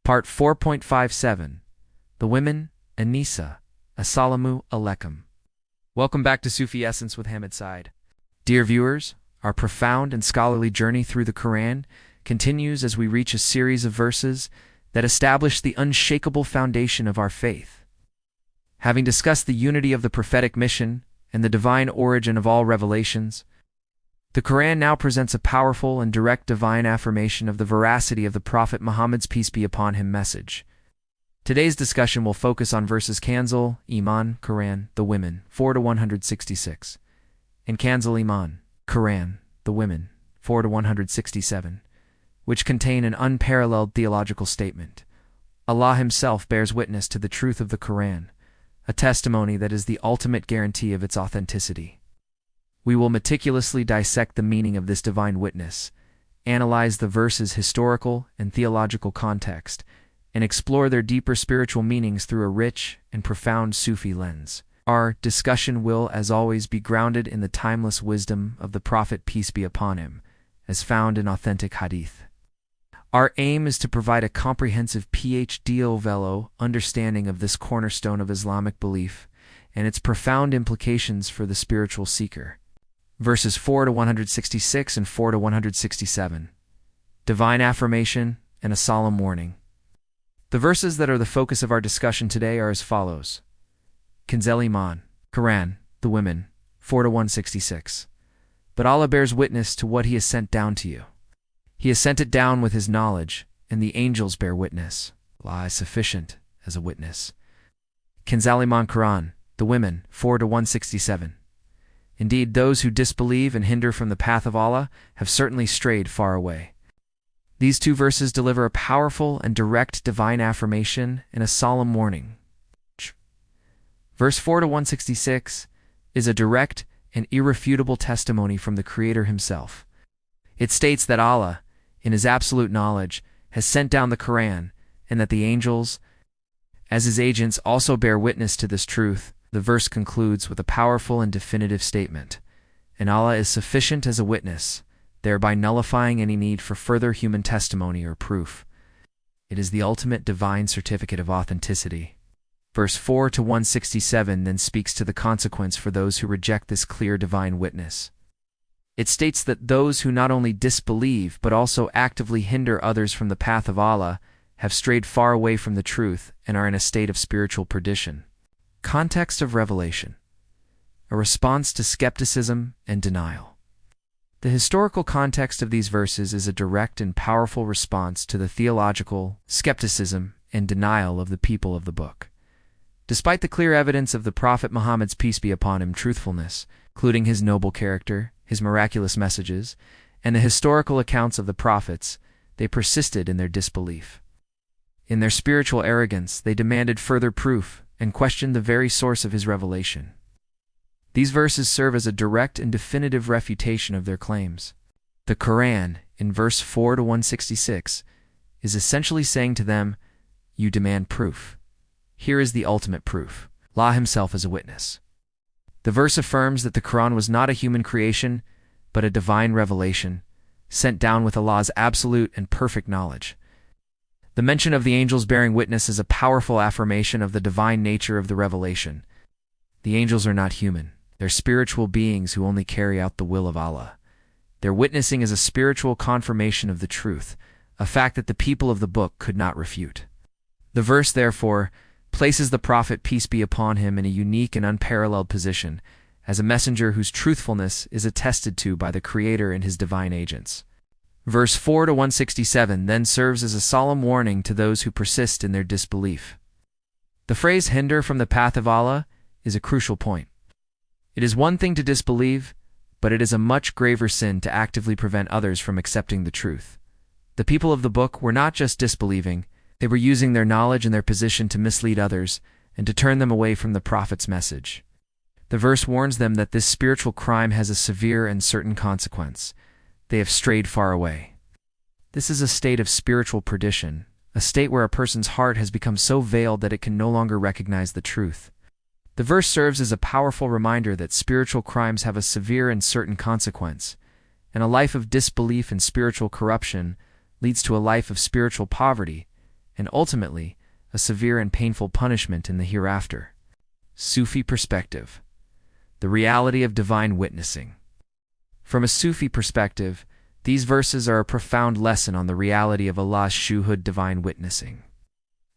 Part 4.57 The Women, An-Nisa, Assalamu alaikum. Welcome back to Sufi Essence with Hammad Syed. Dear viewers, our profound and scholarly journey through the Quran continues as we reach a series of verses that establish the unshakable foundation of our faith. Having discussed the unity of the prophetic mission and the divine origin of all revelations, the Quran now presents a powerful and direct divine affirmation of the veracity of the Prophet Muhammad's peace be upon him message. Today's discussion will focus on verses Kanzul Iman, Quran, the Women, 4-166, and Kanzul Iman, Quran, the Women, 4-167, which contain an unparalleled theological statement. Allah Himself bears witness to the truth of the Quran, a testimony that is the ultimate guarantee of its authenticity. We will meticulously dissect the meaning of this divine witness, analyze the verse's historical and theological context, and explore their deeper spiritual meanings through a rich and profound Sufi lens. Our discussion will, as always, be grounded in the timeless wisdom of the Prophet peace be upon him, as found in authentic Hadith. Our aim is to provide a comprehensive PhD-level understanding of this cornerstone of Islamic belief and its profound implications for the spiritual seeker. Verses 4-166 and 4-167. Divine affirmation and a solemn warning. The verses that are the focus of our discussion today are as follows. Kanzul Iman, Quran, the Women, 4-166. But Allah bears witness to what He has sent down to you. He has sent it down with His knowledge, and the angels bear witness. Allah is sufficient as a witness. Kanzul Iman, Quran, the Women, 4-167. Indeed, those who disbelieve and hinder from the path of Allah have certainly strayed far away. These two verses deliver a powerful and direct divine affirmation and a solemn warning. Verse 4-166 is a direct and irrefutable testimony from the Creator Himself. It states that Allah, in His absolute knowledge, has sent down the Quran, and that the angels, as His agents, also bear witness to this truth. The verse concludes with a powerful and definitive statement, and Allah is sufficient as a witness, thereby nullifying any need for further human testimony or proof. It is the ultimate divine certificate of authenticity. Verse 4-167 then speaks to the consequence for those who reject this clear divine witness. It states that those who not only disbelieve but also actively hinder others from the path of Allah have strayed far away from the truth and are in a state of spiritual perdition. Context of revelation: a response to skepticism and denial. The historical context of these verses is a direct and powerful response to the theological skepticism and denial of the people of the book. Despite the clear evidence of the Prophet Muhammad's peace be upon him truthfulness, including his noble character, his miraculous messages, and the historical accounts of the prophets, they persisted in their disbelief. In their spiritual arrogance, they demanded further proof and questioned the very source of his revelation. These verses serve as a direct and definitive refutation of their claims. The Quran, in verse 4-166, is essentially saying to them, "You demand proof. Here is the ultimate proof. Allah Himself is a witness." The verse affirms that the Quran was not a human creation, but a divine revelation, sent down with Allah's absolute and perfect knowledge. The mention of the angels bearing witness is a powerful affirmation of the divine nature of the revelation. The angels are not human. They're spiritual beings who only carry out the will of Allah. Their witnessing is a spiritual confirmation of the truth, a fact that the people of the book could not refute. The verse, therefore, places the Prophet peace be upon him in a unique and unparalleled position, as a messenger whose truthfulness is attested to by the Creator and His divine agents. Verse 4-167 then serves as a solemn warning to those who persist in their disbelief. The phrase "hinder from the path of Allah" is a crucial point. It is one thing to disbelieve, but it is a much graver sin to actively prevent others from accepting the truth. The people of the book were not just disbelieving, they were using their knowledge and their position to mislead others and to turn them away from the Prophet's message. The verse warns them that this spiritual crime has a severe and certain consequence. They have strayed far away. This is a state of spiritual perdition, a state where a person's heart has become so veiled that it can no longer recognize the truth. The verse serves as a powerful reminder that spiritual crimes have a severe and certain consequence, and a life of disbelief and spiritual corruption leads to a life of spiritual poverty and ultimately, a severe and painful punishment in the hereafter. Sufi perspective. The reality of divine witnessing. From a Sufi perspective, these verses are a profound lesson on the reality of Allah's shuhud, divine witnessing.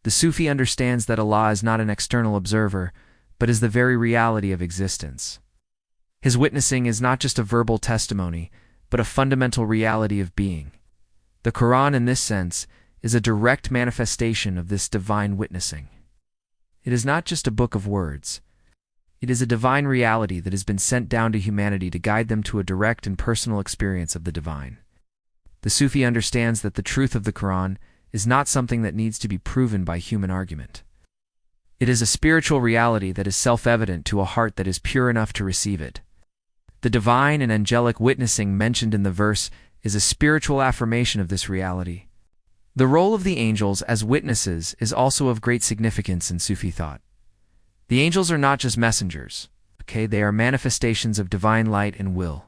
The Sufi understands that Allah is not an external observer, but is the very reality of existence. His witnessing is not just a verbal testimony, but a fundamental reality of being. The Quran, in this sense, is a direct manifestation of this divine witnessing. It is not just a book of words. It is a divine reality that has been sent down to humanity to guide them to a direct and personal experience of the divine. The Sufi understands that the truth of the Quran is not something that needs to be proven by human argument. It is a spiritual reality that is self-evident to a heart that is pure enough to receive it. The divine and angelic witnessing mentioned in the verse is a spiritual affirmation of this reality. The role of the angels as witnesses is also of great significance in Sufi thought. The angels are not just messengers, they are manifestations of divine light and will.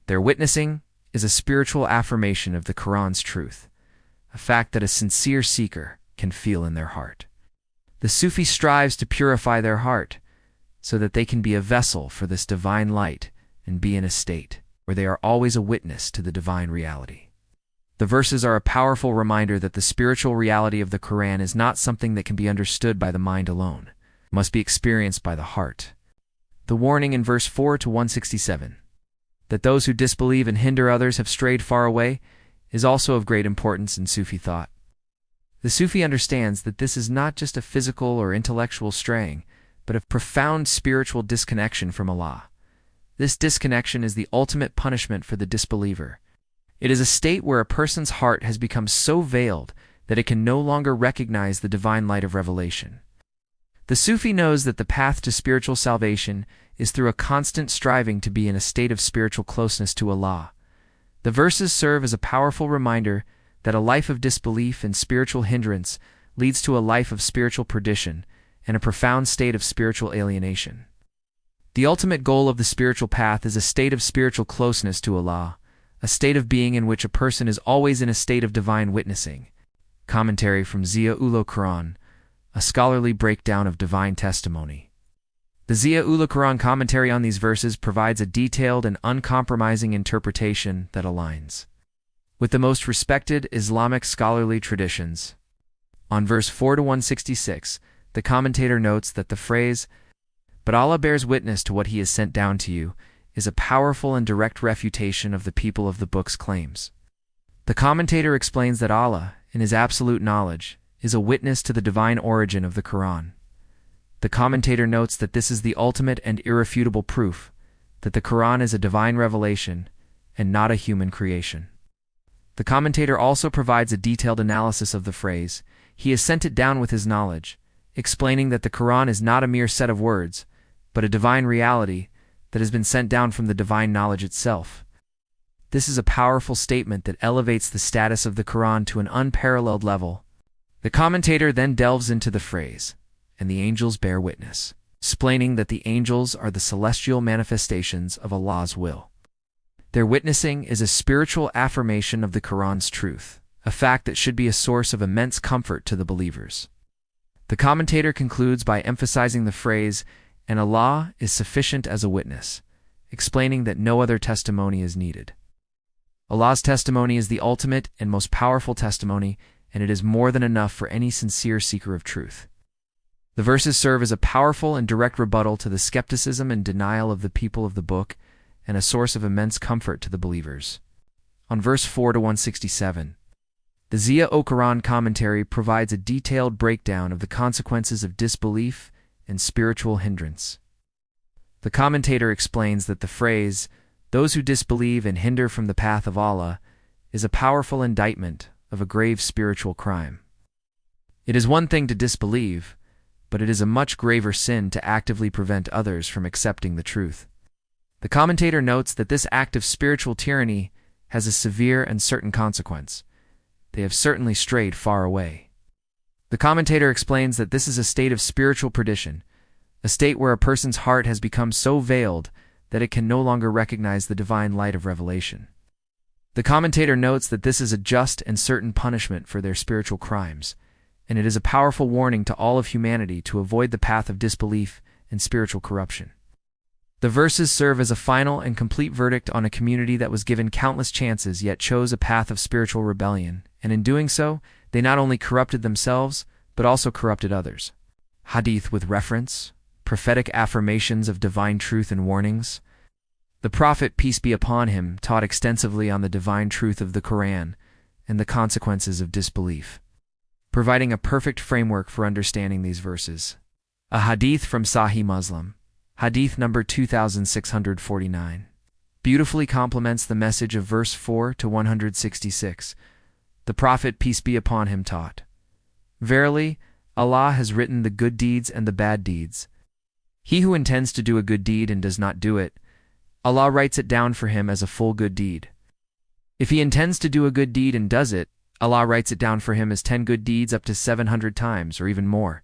Their witnessing is a spiritual affirmation of the Quran's truth, a fact that a sincere seeker can feel in their heart. The Sufi strives to purify their heart so that they can be a vessel for this divine light and be in a state where they are always a witness to the divine reality. The verses are a powerful reminder that the spiritual reality of the Quran is not something that can be understood by the mind alone. It must be experienced by the heart. The warning in verse 4 to 167, that those who disbelieve and hinder others have strayed far away, is also of great importance in Sufi thought. The Sufi understands that this is not just a physical or intellectual straying, but a profound spiritual disconnection from Allah. This disconnection is the ultimate punishment for the disbeliever. It is a state where a person's heart has become so veiled that it can no longer recognize the divine light of revelation. The Sufi knows that the path to spiritual salvation is through a constant striving to be in a state of spiritual closeness to Allah. The verses serve as a powerful reminder that a life of disbelief and spiritual hindrance leads to a life of spiritual perdition and a profound state of spiritual alienation. The ultimate goal of the spiritual path is a state of spiritual closeness to Allah, a state of being in which a person is always in a state of divine witnessing. Commentary from Ziya-ul Quran, a scholarly breakdown of divine testimony. The Ziya-ul Quran commentary on these verses provides a detailed and uncompromising interpretation that aligns with the most respected Islamic scholarly traditions. On verse 4 to 166, the commentator notes that the phrase, "But Allah bears witness to what He has sent down to you," is a powerful and direct refutation of the people of the book's claims. The commentator explains that Allah, in His absolute knowledge, is a witness to the divine origin of the Quran. The commentator notes that this is the ultimate and irrefutable proof that the Quran is a divine revelation and not a human creation. The commentator also provides a detailed analysis of the phrase, "He has sent it down with His knowledge," explaining that the Quran is not a mere set of words, but a divine reality that has been sent down from the divine knowledge itself. This is a powerful statement that elevates the status of the Quran to an unparalleled level. The commentator then delves into the phrase, "and the angels bear witness," explaining that the angels are the celestial manifestations of Allah's will. Their witnessing is a spiritual affirmation of the Quran's truth, a fact that should be a source of immense comfort to the believers. The commentator concludes by emphasizing the phrase, "and Allah is sufficient as a witness," explaining that no other testimony is needed. Allah's testimony is the ultimate and most powerful testimony, and it is more than enough for any sincere seeker of truth. The verses serve as a powerful and direct rebuttal to the skepticism and denial of the people of the book, and a source of immense comfort to the believers. On verse 4 to 167, the Ziya-ul Quran commentary provides a detailed breakdown of the consequences of disbelief and spiritual hindrance. The commentator explains that the phrase, "those who disbelieve and hinder from the path of Allah," is a powerful indictment of a grave spiritual crime. It is one thing to disbelieve, but it is a much graver sin to actively prevent others from accepting the truth. The commentator notes that this act of spiritual tyranny has a severe and certain consequence. They have certainly strayed far away. The commentator explains that this is a state of spiritual perdition, a state where a person's heart has become so veiled that it can no longer recognize the divine light of revelation. The commentator notes that this is a just and certain punishment for their spiritual crimes, and it is a powerful warning to all of humanity to avoid the path of disbelief and spiritual corruption. The verses serve as a final and complete verdict on a community that was given countless chances yet chose a path of spiritual rebellion, and in doing so, they not only corrupted themselves, but also corrupted others. Hadith with reference, prophetic affirmations of divine truth and warnings. The Prophet, peace be upon him, taught extensively on the divine truth of the Quran and the consequences of disbelief, providing a perfect framework for understanding these verses. A hadith from Sahih Muslim, hadith number 2649, beautifully complements the message of verse 4 to 166. The Prophet, peace be upon him, taught, "Verily, Allah has written the good deeds and the bad deeds. He who intends to do a good deed and does not do it, Allah writes it down for him as a full good deed. If he intends to do a good deed and does it, Allah writes it down for him as 10 good deeds up to 700 times or even more."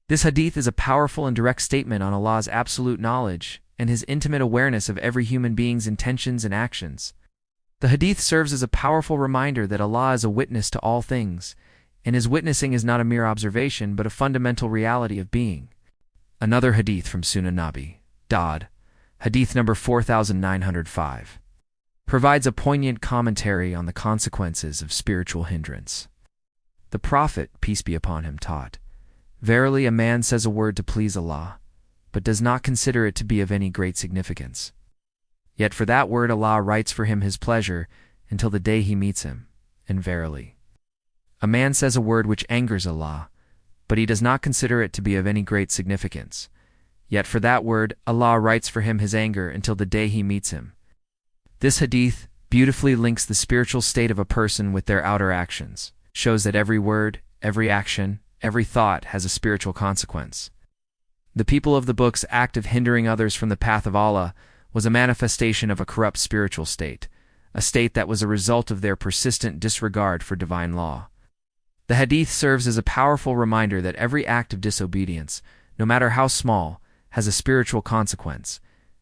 This hadith is a powerful and direct statement on Allah's absolute knowledge and his intimate awareness of every human being's intentions and actions. The hadith serves as a powerful reminder that Allah is a witness to all things, and his witnessing is not a mere observation but a fundamental reality of being. Another hadith from Sunan Nabi, Dawud, hadith number 4905, provides a poignant commentary on the consequences of spiritual hindrance. The Prophet, peace be upon him, taught, "Verily, a man says a word to please Allah, but does not consider it to be of any great significance. Yet for that word Allah writes for him his pleasure until the day he meets him. And verily, a man says a word which angers Allah, but he does not consider it to be of any great significance. Yet for that word Allah writes for him his anger until the day he meets him." This hadith beautifully links the spiritual state of a person with their outer actions, shows that every word, every action, every thought has a spiritual consequence. The people of the book's act of hindering others from the path of Allah was a manifestation of a corrupt spiritual state, a state that was a result of their persistent disregard for divine law. The hadith serves as a powerful reminder that every act of disobedience, no matter how small, has a spiritual consequence,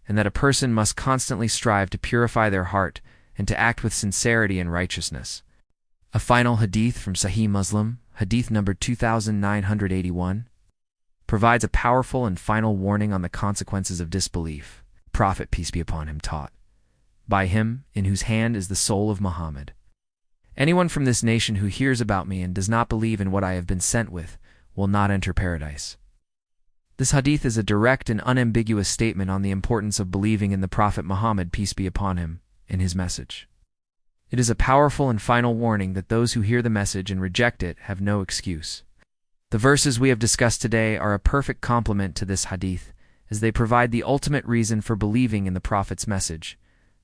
and that a person must constantly strive to purify their heart and to act with sincerity and righteousness. A final hadith from Sahih Muslim, hadith number 2981, provides a powerful and final warning on the consequences of disbelief. Prophet, peace be upon him, taught, "By him in whose hand is the soul of Muhammad, anyone from this nation who hears about me and does not believe in what I have been sent with will not enter paradise." This hadith is a direct and unambiguous statement on the importance of believing in the Prophet Muhammad, peace be upon him, and his message. It is a powerful and final warning that those who hear the message and reject it have no excuse. The verses we have discussed today are a perfect complement to this hadith, as they provide the ultimate reason for believing in the Prophet's message,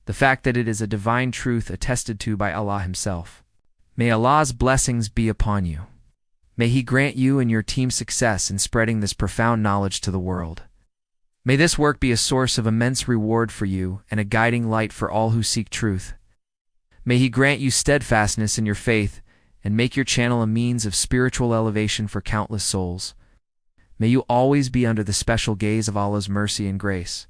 the fact that it is a divine truth attested to by Allah himself. May Allah's blessings be upon you. May He grant you and your team success in spreading this profound knowledge to the world. May this work be a source of immense reward for you and a guiding light for all who seek truth. May He grant you steadfastness in your faith and make your channel a means of spiritual elevation for countless souls. May you always be under the special gaze of Allah's mercy and grace,